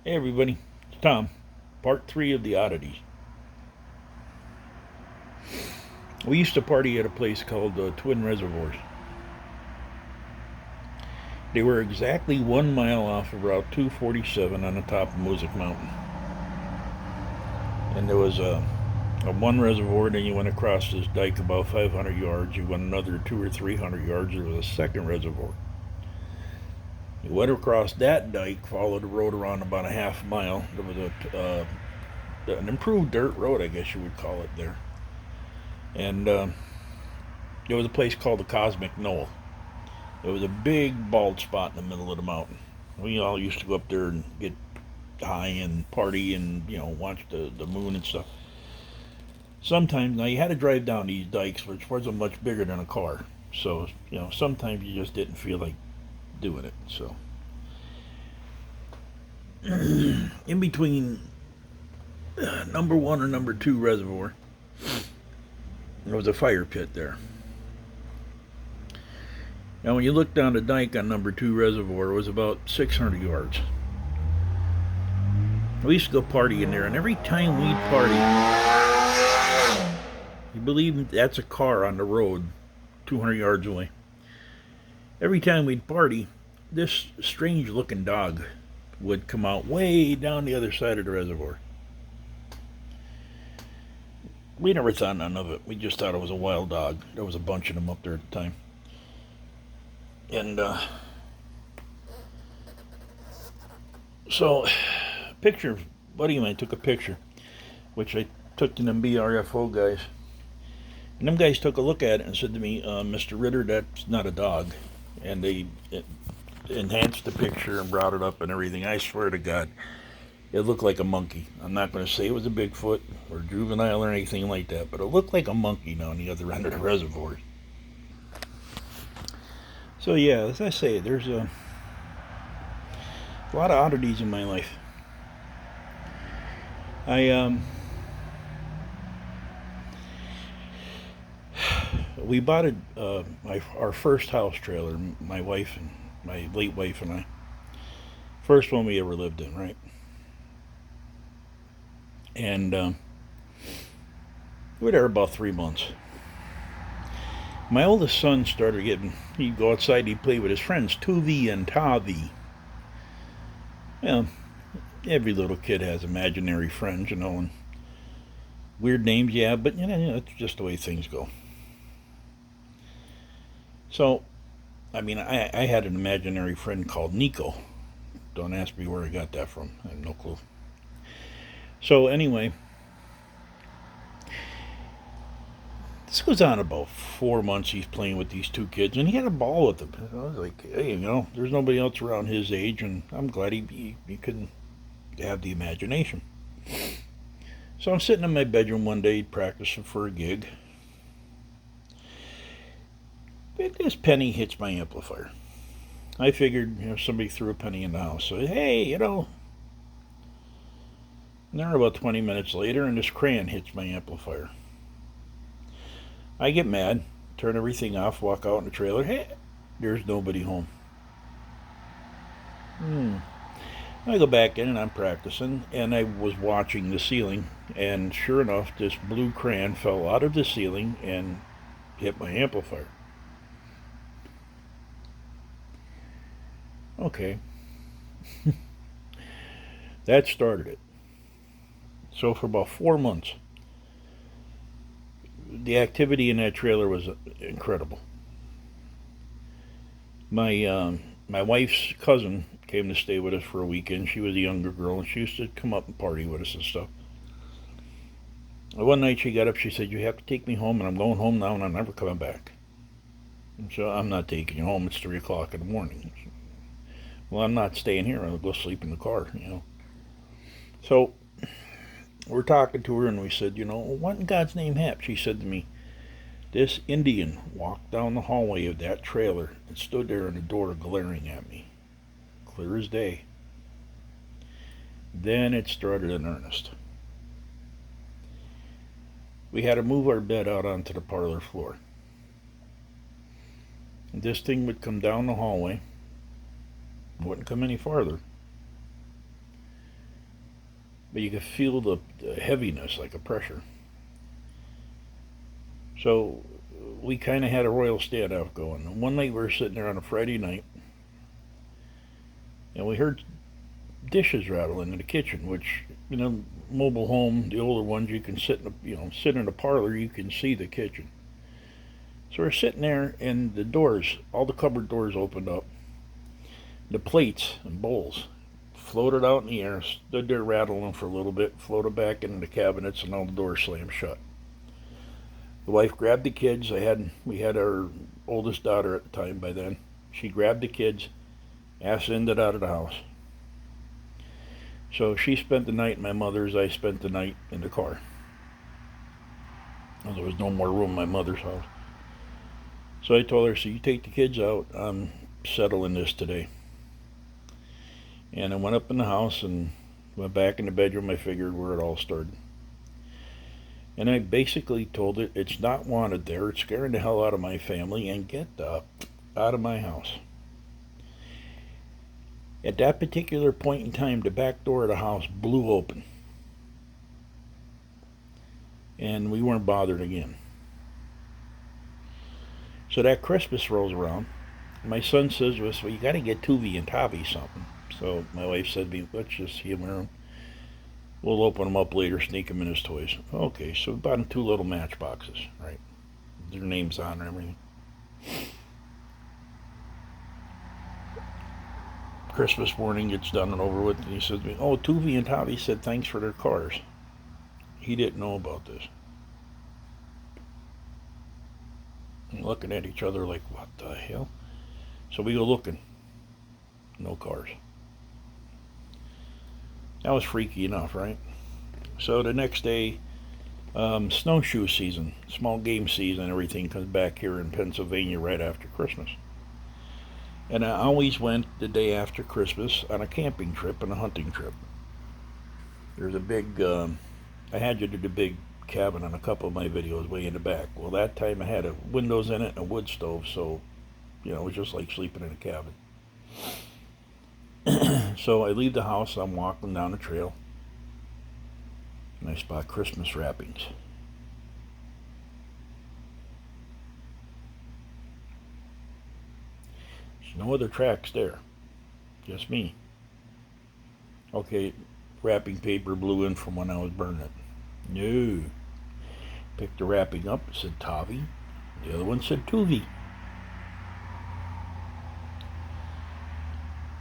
Hey everybody, it's Tom. Part 3 of the Oddities. We used to party at a place called Twin Reservoirs. They were exactly 1 mile off of Route 247 on the top of Music Mountain. And there was a one reservoir, then you went across this dike about 500 yards. You went another 200 or 300 yards, there was a second reservoir. You went across that dike, followed the road around about a half mile. There was an improved dirt road, I guess you would call it there. And there was a place called the Cosmic Knoll. It was a big bald spot in the middle of the mountain. We all used to go up there and get high and party and watch the moon and stuff. Sometimes now you had to drive down these dikes, which wasn't much bigger than a car. So sometimes you just didn't feel like doing it. So in between number one or number two reservoir, there was a fire pit there. Now, when you look down the dike on number two reservoir, it was about 600 yards. We used to go party in there, and every time we'd party, you believe that's a car on the road 200 yards away. Every time we'd party, this strange looking dog would come out way down the other side of the reservoir. We never thought none of it. We just thought it was a wild dog. There was a bunch of them up there at the time. And so, picture, buddy of mine took a picture, which I took to them BRFO guys. And them guys took a look at it and said to me, Mr. Ritter, that's not a dog. And they enhanced the picture and brought it up and everything. I swear to God, it looked like a monkey. I'm not going to say it was a Bigfoot or juvenile or anything like that, but it looked like a monkey down the other end of the reservoir. So yeah, as I say, there's a lot of oddities in my life. We bought our first house trailer. My wife and my late wife and I. First one we ever lived in, right? And we were there about 3 months. My oldest son started he'd go outside, he'd play with his friends, Tuvi and Tavi. Well, every little kid has imaginary friends, and weird names, yeah, but it's just the way things go. So, I had an imaginary friend called Nico. Don't ask me where I got that from. I have no clue. So, anyway, this goes on about 4 months. He's playing with these two kids, and he had a ball with them. I was like, hey, there's nobody else around his age, and I'm glad he couldn't have the imagination. So I'm sitting in my bedroom one day practicing for a gig. This penny hits my amplifier. I figured, somebody threw a penny in the house. So, hey, And then about 20 minutes later, and this crayon hits my amplifier. I get mad, turn everything off, walk out in the trailer. Hey, there's nobody home. I go back in and I'm practicing, and I was watching the ceiling, and sure enough, this blue crayon fell out of the ceiling and hit my amplifier. Okay. That started it. So for about 4 months, the activity in that trailer was incredible. My wife's cousin came to stay with us for a weekend. She was a younger girl, and she used to come up and party with us and stuff. One night she got up, she said, you have to take me home, and I'm going home now, and I'm never coming back. And so, I'm not taking you home, it's 3 o'clock in the morning. Well, I'm not staying here, I'll go sleep in the car, So, we're talking to her, and we said, what in God's name happened? She said to me, this Indian walked down the hallway of that trailer and stood there in the door glaring at me. Clear as day. Then it started in earnest. We had to move our bed out onto the parlor floor. This thing would come down the hallway, wouldn't come any farther. but you could feel the heaviness, like a pressure. So we kind of had a royal standoff going. One night we were sitting there on a Friday night, and we heard dishes rattling in the kitchen, which, mobile home, the older ones, you can sit in the parlor, you can see the kitchen. So we're sitting there, and the doors, all the cupboard doors opened up. The plates and bowls floated out in the air, stood there rattling for a little bit, floated back into the cabinets, and all the doors slammed shut. The wife grabbed the kids. We had our oldest daughter at the time by then. She grabbed the kids, ass ended out of the house. So she spent the night at my mother's. I spent the night in the car. There was no more room in my mother's house. So I told her, so you take the kids out. I'm settling this today. And I went up in the house and went back in the bedroom. I figured where it all started. And I basically told it, it's not wanted there. It's scaring the hell out of my family, and get out of my house. At that particular point in time, the back door of the house blew open. And we weren't bothered again. So that Christmas rolls around. My son says to us, well, you got to get Tuvi and Tavi something. So my wife said to me, let's just humor him. We'll open them up later, sneak them in his toys. Okay, so we bought him 2 little matchboxes, right? Their names on and everything. Christmas morning gets done and over with, and he says to me, oh, Tuvi and Tavi said thanks for their cars. He didn't know about this. And looking at each other like, what the hell? So we go looking. No cars. That was freaky enough, right? So the next day, snowshoe season, small game season, everything comes back here in Pennsylvania right after Christmas. And I always went the day after Christmas on a camping trip and a hunting trip. There's a big, I had you do the big cabin on a couple of my videos way in the back. Well, that time I had windows in it and a wood stove, so, it was just like sleeping in a cabin. So I leave the house, I'm walking down the trail, and I spot Christmas wrappings. There's no other tracks there, just me. Okay, wrapping paper blew in from when I was burning it. No. Picked the wrapping up, it said Tavi. The other one said Tuvi.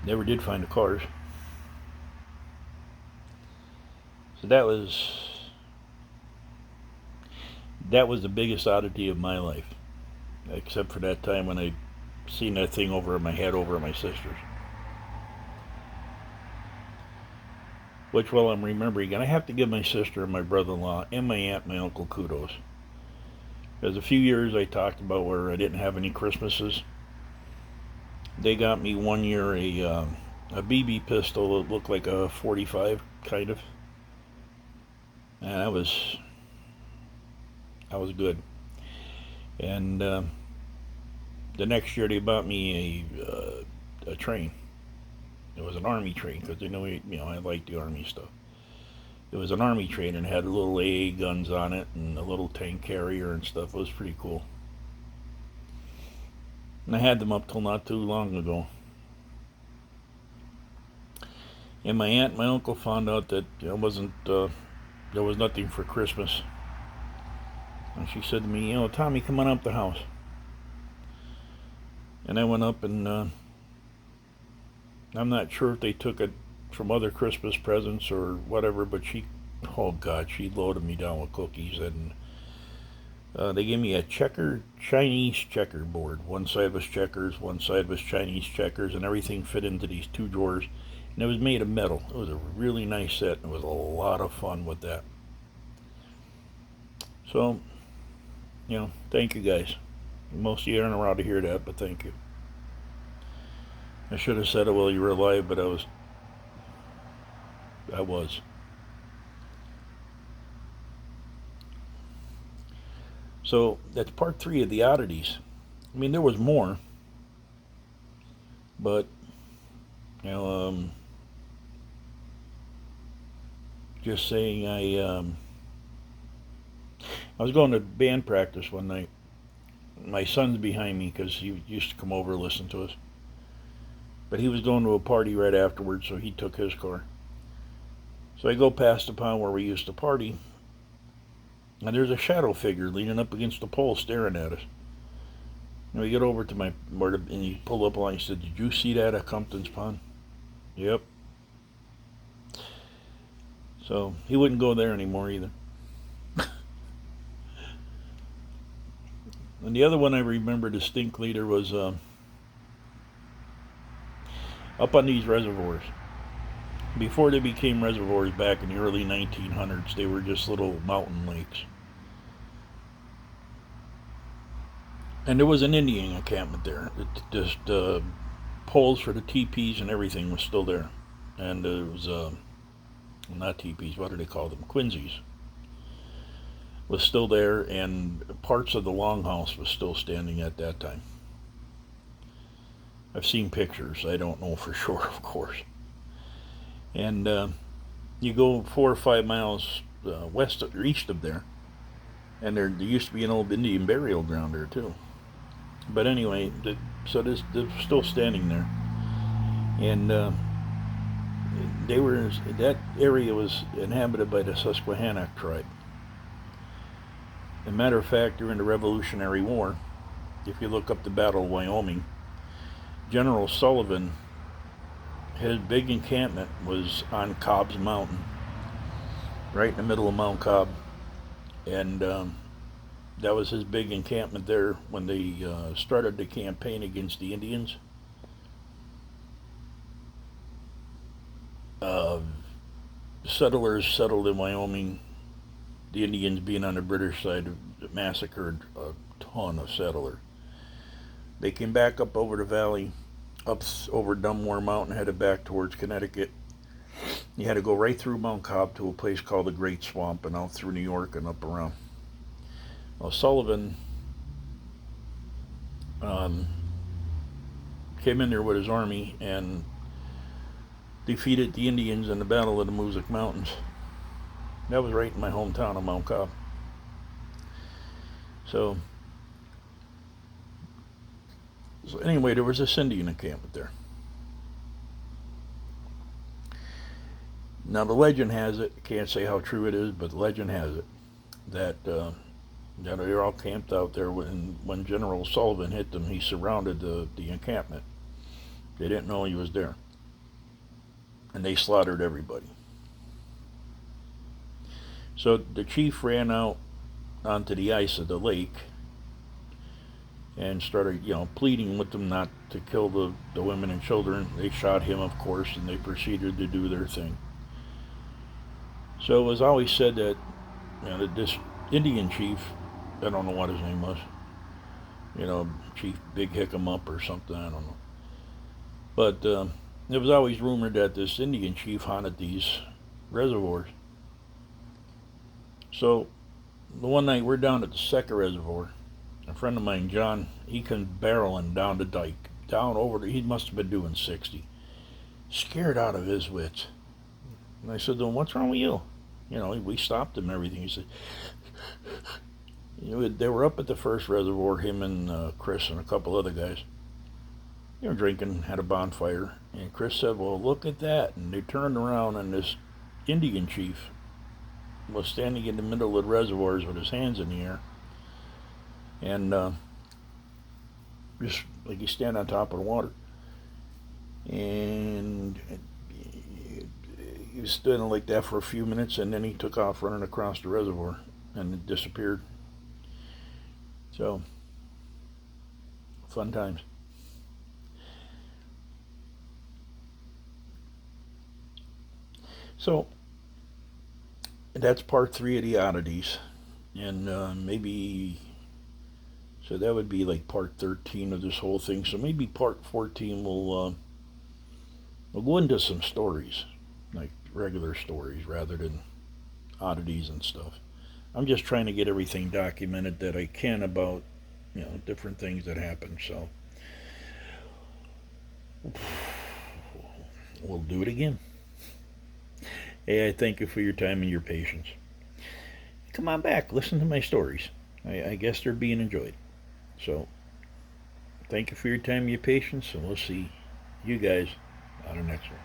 Never did find the cars. So that was the biggest oddity of my life. Except for that time when I seen that thing over my head over at my sister's. Which, while I'm remembering, and I have to give my sister and my brother-in-law and my aunt and my uncle kudos. There's a few years I talked about where I didn't have any Christmases. They got me one year a BB pistol that looked like a 45, kind of. And that was good. And the next year they bought me a train. It was an army train because they know I like the army stuff. It was an army train and had little AA guns on it and a little tank carrier and stuff. It was pretty cool. And I had them up till not too long ago. And my aunt and my uncle found out that there was nothing for Christmas. And she said to me, Tommy, come on up the house. And I went up, and I'm not sure if they took it from other Christmas presents or whatever, but she loaded me down with cookies. And they gave me a Chinese checkerboard. One side was checkers, one side was Chinese checkers, and everything fit into these 2 drawers. And it was made of metal. It was a really nice set, and it was a lot of fun with that. So, thank you guys. Most of you aren't around to hear that, but thank you. I should have said it while you were alive, but I was. So that's part 3 of the oddities. I mean, there was more, but just saying I was going to band practice one night. My son's behind me because he used to come over and listen to us. But he was going to a party right afterwards, so he took his car. So I go past the pond where we used to party, and there's a shadow figure leaning up against the pole staring at us. And we get over to and he pulled up and he said, "Did you see that at Compton's Pond?" Yep. So he wouldn't go there anymore either. And the other one I remember distinctly, there was up on these reservoirs. Before they became reservoirs back in the early 1900s, they were just little mountain lakes. And there was an Indian encampment there. Just poles for the teepees and everything was still there. And there was, not teepees, what do they call them? Quinzies. Was still there, and parts of the longhouse was still standing at that time. I've seen pictures. I don't know for sure, of course. And you go 4 or 5 miles west or east of there, and there used to be an old Indian burial ground there too. But anyway, so they're still standing there, and that area was inhabited by the Susquehannock tribe. As a matter of fact, during the Revolutionary War, if you look up the Battle of Wyoming, General Sullivan, his big encampment was on Cobb's Mountain, right in the middle of Mount Cobb. And that was his big encampment there when they started the campaign against the Indians. Settlers settled in Wyoming. The Indians, being on the British side, massacred a ton of settlers. They came back up over the valley, up over Dunmore Mountain, headed back towards Connecticut. You had to go right through Mount Cobb to a place called the Great Swamp, and out through New York and up around. Well, Sullivan came in there with his army and defeated the Indians in the Battle of the Moosic Mountains. That was right in my hometown of Mount Cobb. So anyway, there was this Indian encampment there. Now the legend has it, can't say how true it is, but the legend has it that they're all camped out there. When General Sullivan hit them, he surrounded the encampment. They didn't know he was there, and they slaughtered everybody. So the chief ran out onto the ice of the lake and started, pleading with them not to kill the women and children. They shot him, of course, and they proceeded to do their thing. So it was always said that, that this Indian chief, I don't know what his name was, Chief Big Hickamup or something, I don't know. But it was always rumored that this Indian chief haunted these reservoirs. So the one night we're down at the second reservoir, a friend of mine, John, he comes barreling down the dike, down over he must have been doing 60, scared out of his wits. And I said to him, "What's wrong with you?" We stopped him and everything. He said, they were up at the first reservoir, him and Chris and a couple other guys. They were drinking, had a bonfire, and Chris said, "Well, look at that." And they turned around, and this Indian chief was standing in the middle of the reservoirs with his hands in the air, and just like you stand on top of the water. And he was standing like that for a few minutes, and then he took off running across the reservoir and it disappeared. So, fun times. So, that's part 3 of the oddities, and so that would be like part 13 of this whole thing. So maybe part 14 we'll go into some stories, like regular stories rather than oddities and stuff. I'm just trying to get everything documented that I can about different things that happen. So we'll do it again. Hey, I thank you for your time and your patience. Come on back, listen to my stories. I guess they're being enjoyed. So, thank you for your time and your patience, and we'll see you guys on the next one.